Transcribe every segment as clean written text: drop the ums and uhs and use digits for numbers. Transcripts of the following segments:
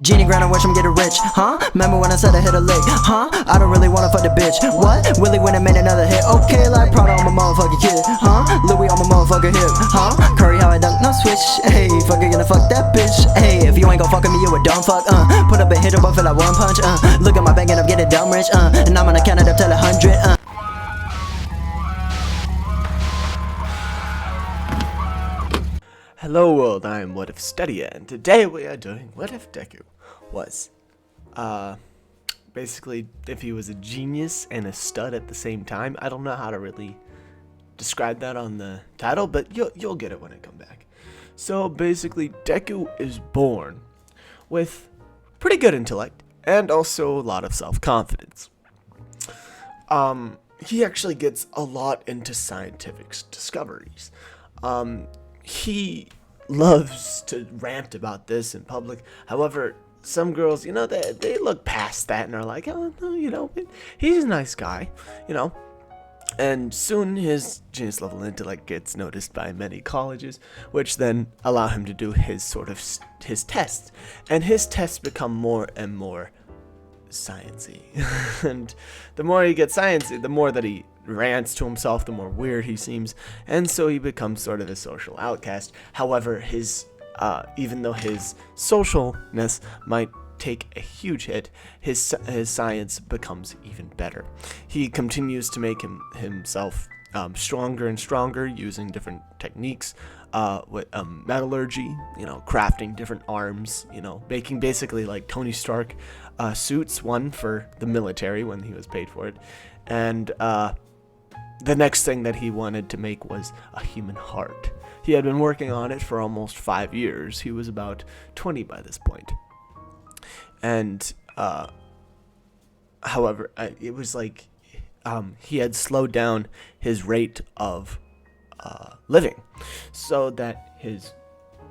Genie grind and watch him get rich, huh? Remember when I said I hit a lick, huh? I don't really wanna fuck the bitch, what? Willie went and made another hit, okay, like Prada on my motherfucking kid, huh? Louis on my motherfucking hip, huh? Curry how I dunk, no switch, hey, fucker gonna fuck that bitch, hey, if you ain't gon' fuck with me, you a dumb fuck, put up a hit but feel like one punch, look at my bank and I'm getting dumb rich, and I'm gonna count it up till 100, Hello world, I am What If Studia, and today we are doing What If Deku was, basically if he was a genius and a stud at the same time. I don't know how to really describe that on the title, but you'll get it when I come back. So basically, Deku is born with pretty good intellect and also a lot of self-confidence. He actually gets a lot into scientific discoveries. He loves to rant about this in public. However, some girls, they look past that and are like, oh, no, he's a nice guy, And soon his genius level intellect gets noticed by many colleges, which then allow him to do his tests. And his tests become more and more sciencey. And the more he gets sciencey, the more that he rants to himself, the more weird he seems, and so he becomes sort of a social outcast. However, even though his socialness might take a huge hit, his science becomes even better. He continues to make himself stronger and stronger using different techniques, with metallurgy, crafting different arms, making basically like Tony Stark suits, one for the military when he was paid for it, and the next thing that he wanted to make was a human heart. He had been working on it for almost 5 years. He was about 20 by this point. And, however, it was like he had slowed down his rate of living so that his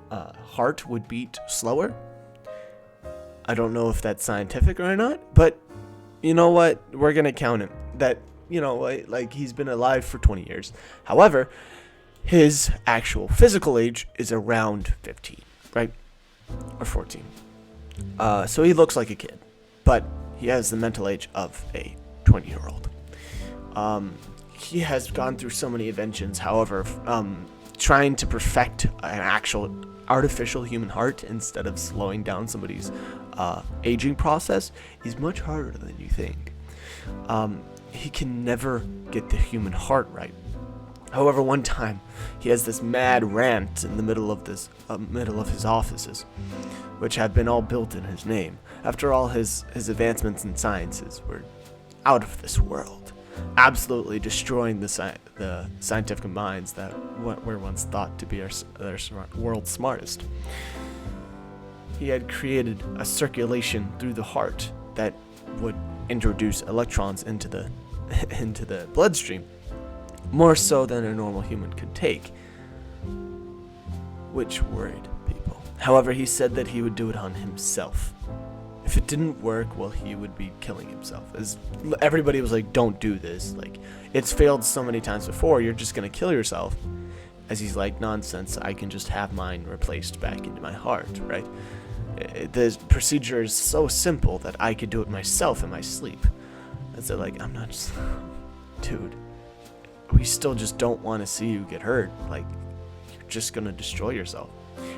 heart would beat slower. I don't know if that's scientific or not, but you know what? We're going to count him. That, like he's been alive for 20 years. However, his actual physical age is around 15, right? Or 14. So he looks like a kid, but he has the mental age of a 20-year-old. He has gone through so many inventions. However, trying to perfect an actual artificial human heart instead of slowing down somebody's aging process is much harder than you think. He can never get the human heart right. However, one time he has this mad rant in the middle of his offices, which had been all built in his name. After all, his advancements in sciences were out of this world, absolutely destroying the scientific minds that were once thought to be our world's smartest. He had created a circulation through the heart that would introduce electrons into the bloodstream, more so than a normal human could take, which worried people. However, he said that he would do it on himself. If it didn't work, well, he would be killing himself. As everybody was like, don't do this, like, it's failed so many times before, you're just gonna kill yourself. As he's like, nonsense, I can just have mine replaced back into my heart, right? The procedure is so simple that I could do it myself in my sleep. And so, like, I'm not just... Dude, we still just don't want to see you get hurt. Like, you're just gonna destroy yourself.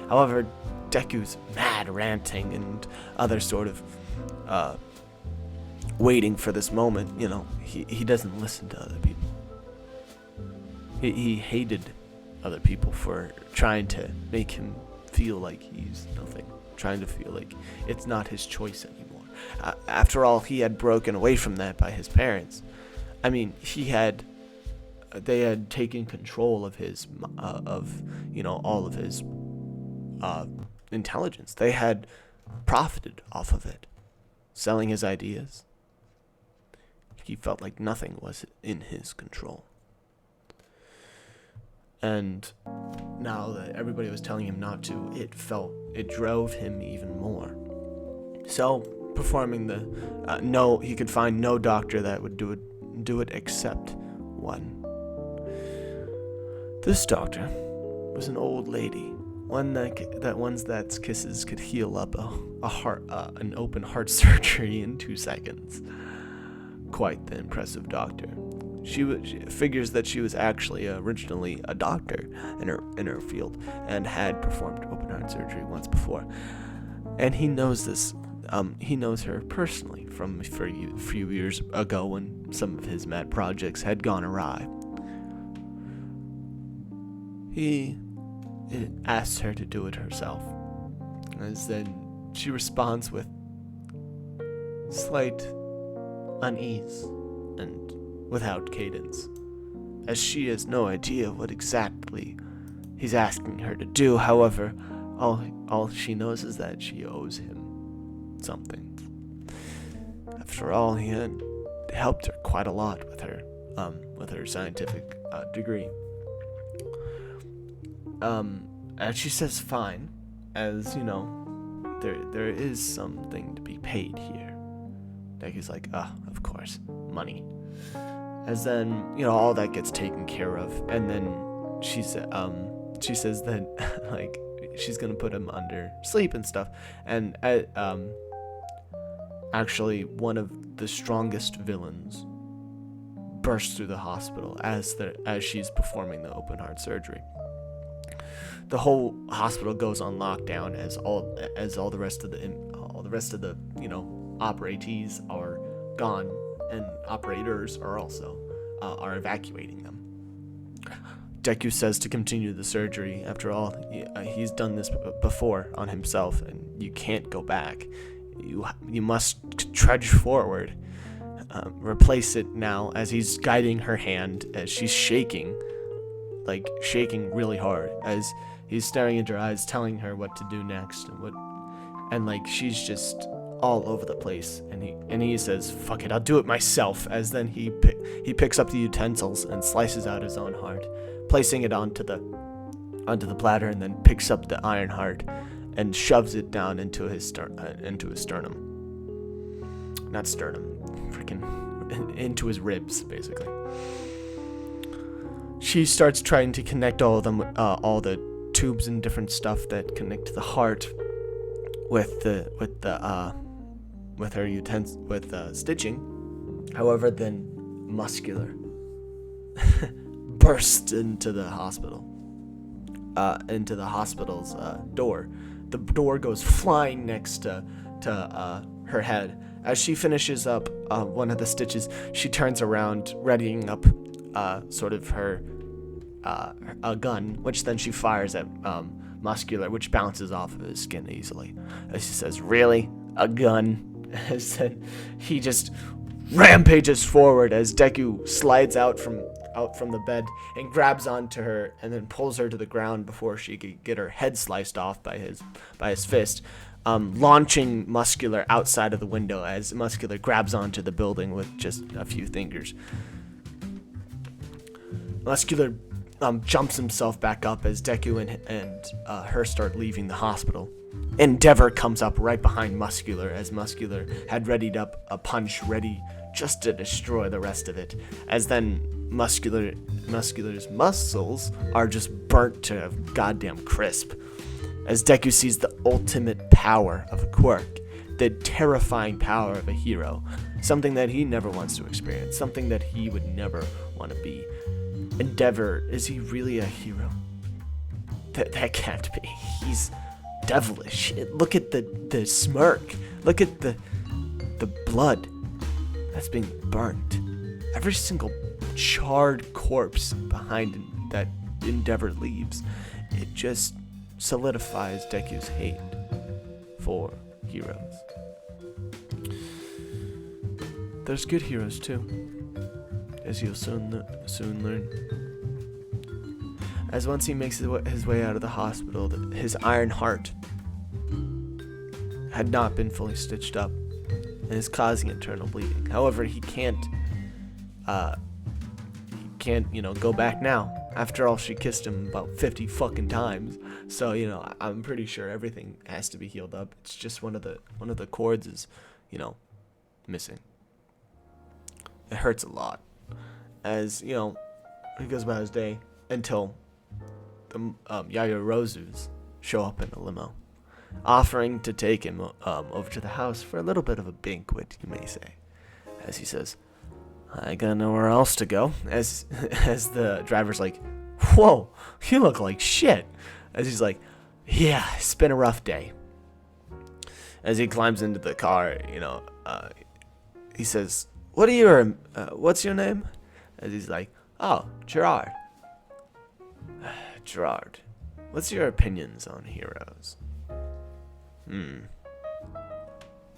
However, Deku's mad ranting and other sort of waiting for this moment, he doesn't listen to other people. He hated other people for trying to make him feel like he's nothing, trying to feel like it's not his choice anymore. After all, he had broken away from that by his parents. I mean, they had taken control of his, all of his intelligence. They had profited off of it, selling his ideas. He felt like nothing was in his control. And now that everybody was telling him not to, it drove him even more. So, performing he could find no doctor that would do it except one. This doctor was an old lady That's kisses could heal up an open heart surgery in 2 seconds. Quite the impressive doctor. She figures that she was actually originally a doctor in her field and had performed open heart surgery once before. And he knows this. He knows her personally from a few years ago when some of his mad projects had gone awry. He asks her to do it herself, as then she responds with slight unease and without cadence, as she has no idea what exactly he's asking her to do. However, all she knows is that she owes him something. After all, he had helped her quite a lot with her scientific degree. And she says fine, as there is something to be paid here. Deku's like, of course, money. As then, all that gets taken care of, and then she says that like she's gonna put him under sleep and stuff, and actually one of the strongest villains bursts through the hospital as she's performing the open heart surgery. The whole hospital goes on lockdown as all the rest of the operators are gone, and operators are also are evacuating them. Deku says to continue the surgery. After all, he's done this before on himself, and you can't go back. You must trudge forward. Replace it now, as he's guiding her hand as she's shaking really hard, as he's staring into her eyes, telling her what to do next, and she's just all over the place, and he says, "Fuck it, I'll do it myself." As then he picks up the utensils and slices out his own heart, placing it onto the platter, and then picks up the iron heart and shoves it down into his sternum. Not sternum, freaking into his ribs, basically. She starts trying to connect all the tubes and different stuff that connect to the heart with her stitching. However, then Muscular bursts into the hospital's door. The door goes flying next to her head. As she finishes up one of the stitches, she turns around, readying up sort of her a gun, which then she fires at Muscular, which bounces off of his skin easily. As she says, "Really? A gun?" As then he just rampages forward as Deku slides out from the bed and grabs onto her and then pulls her to the ground before she could get her head sliced off by his fist, launching Muscular outside of the window as Muscular grabs onto the building with just a few fingers. Muscular jumps himself back up as Deku and her start leaving the hospital. Endeavor comes up right behind Muscular, as Muscular had readied up a punch ready just to destroy the rest of it, as then Muscular's muscles are just burnt to a goddamn crisp, as Deku sees the ultimate power of a Quirk, the terrifying power of a hero, something that he never wants to experience, something that he would never want to be. Endeavor, is he really a hero? That can't be. He's devilish. Look at the smirk. Look at the blood that's being burnt. Every single charred corpse behind that Endeavor leaves. It just solidifies Deku's hate for heroes. There's good heroes too, as you'll soon learn. As once he makes his way out of the hospital, his iron heart had not been fully stitched up and is causing internal bleeding. However, he can't go back now. After all, she kissed him about 50 fucking times. So, I'm pretty sure everything has to be healed up. It's just one of the cords is, missing. It hurts a lot. As, he goes about his day until the Yaoyorozus show up in a limo, offering to take him over to the house for a little bit of a banquet, you may say. As he says, I got nowhere else to go. As the driver's like, whoa, you look like shit. As he's like, yeah, it's been a rough day. As he climbs into the car, he says, what's your name? As he's like, oh, Gerard. Gerard, what's your opinions on heroes?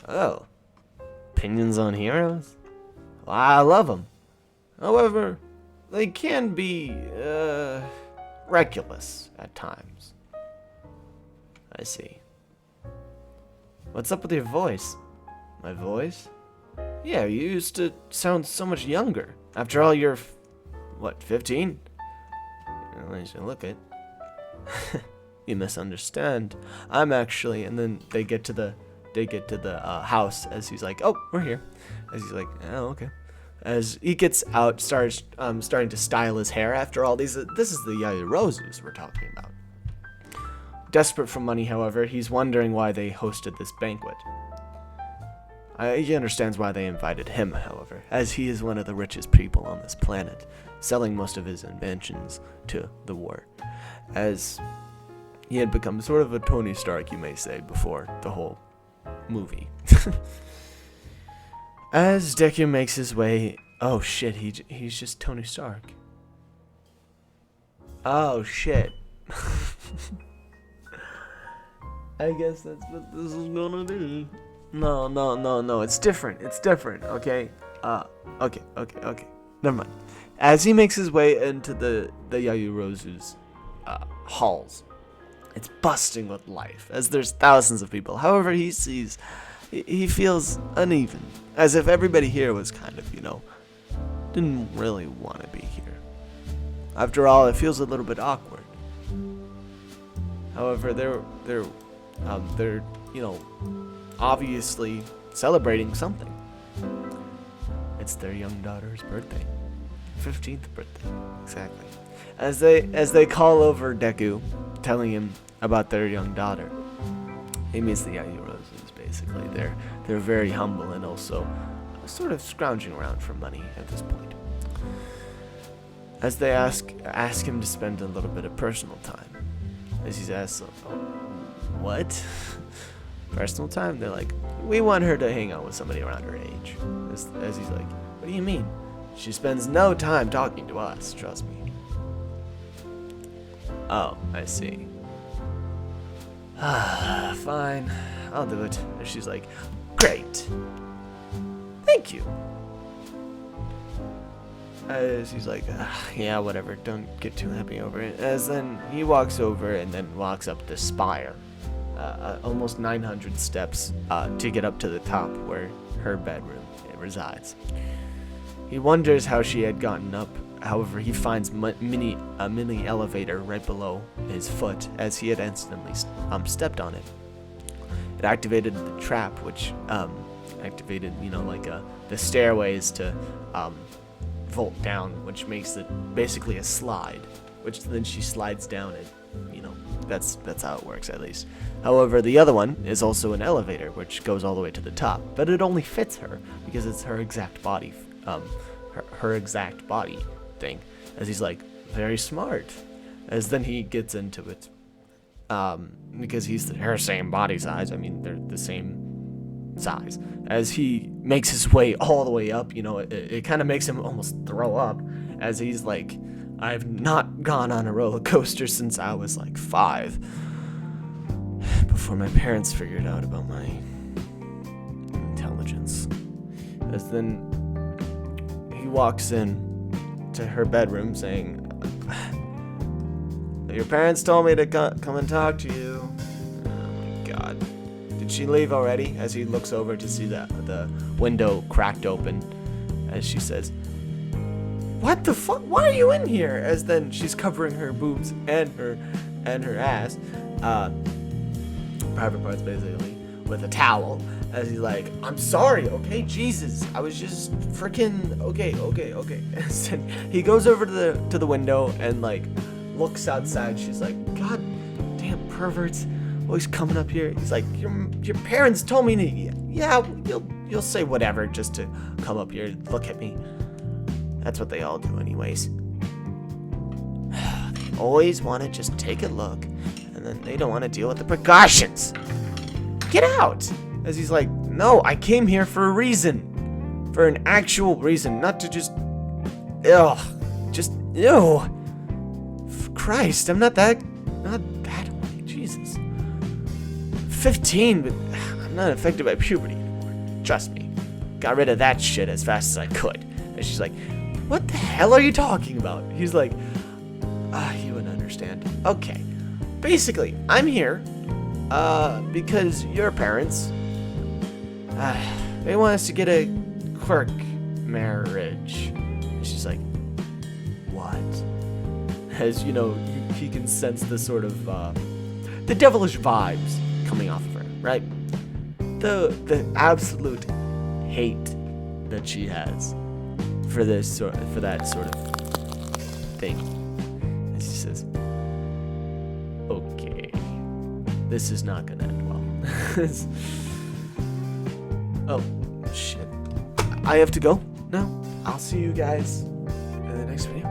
Oh, opinions on heroes? Well, I love them. However, they can be, reckless at times. I see. What's up with your voice? My voice? Yeah, you used to sound so much younger. After all, you're, 15? As you look it. You misunderstand. I'm actually, and then they get to the house as he's like, oh, we're here. As he's like, oh, okay. As he gets out, starts starting to style his hair. After all, this is the Yaoyorozus we're talking about. Desperate for money, however, he's wondering why they hosted this banquet. He understands why they invited him, however, as he is one of the richest people on this planet, selling most of his inventions to the war, as he had become sort of a Tony Stark, you may say, before the whole movie. As Deku makes his way, oh shit, he's just Tony Stark. Oh shit. I guess that's what this is gonna be. No, it's different, okay? Okay. Never mind. As he makes his way into the Yaoyorozu's halls, it's busting with life, as there's thousands of people. However, he feels uneven, as if everybody here was kind of, didn't really want to be here. After all, it feels a little bit awkward. However, they're obviously celebrating something. It's their young daughter's birthday. 15th birthday, exactly. As they call over Deku, telling him about their young daughter. He meets the Yaoyorozus, basically. They're very humble and also sort of scrounging around for money at this point. As they ask him to spend a little bit of personal time. As he's asked, what? Personal time? They're like, we want her to hang out with somebody around her age. As he's like, what do you mean? She spends no time talking to us, trust me. Oh, I see. Fine, I'll do it. And she's like, great. Thank you. As he's like, yeah, whatever, don't get too happy over it. As then he walks over and then walks up the spire. Almost 900 steps to get up to the top where her bedroom resides. He wonders how she had gotten up. However, he finds a mini elevator right below his foot as he had instantly stepped on it. It activated the trap, which activated, the stairways to vault down, which makes it basically a slide, which then she slides down it. That's how it works, at least. However, the other one is also an elevator, which goes all the way to the top, but it only fits her because it's her exact body, her exact body thing. As he's like, very smart. As then he gets into it, because he's her same body size. I mean, they're the same size. As he makes his way all the way up, it kind of makes him almost throw up. As he's like, I've not gone on a roller coaster since I was like 5. Before my parents figured out about my intelligence. As then he walks in to her bedroom saying, your parents told me to come and talk to you. Oh my god. Did she leave already? As he looks over to see the window cracked open. As she says, what the fuck? Why are you in here? As then she's covering her boobs and her ass, private parts basically, with a towel. As he's like, I'm sorry, okay, Jesus, I was just freaking okay. As then he goes over to the window and looks outside. She's like, God damn, perverts always coming up here. He's like, your parents told me to. Yeah, you'll say whatever just to come up here and look at me. That's what they all do, anyways. They always want to just take a look, and then they don't want to deal with the precautions. Get out! As he's like, no, I came here for a reason. For an actual reason, not to just... Ew. Christ, I'm not that horny, Jesus. 15, but I'm not affected by puberty anymore. Trust me. Got rid of that shit as fast as I could. And she's like, what the hell are you talking about? He's like, you wouldn't understand. Okay. Basically, I'm here, because your parents, they want us to get a Quirk marriage. And she's like, what? As you know, he can sense the sort of, the devilish vibes coming off of her, right? The absolute hate that she has for that sort of thing. And she says, okay, this is not gonna end well. Oh, shit. I have to go now. I'll see you guys in the next video.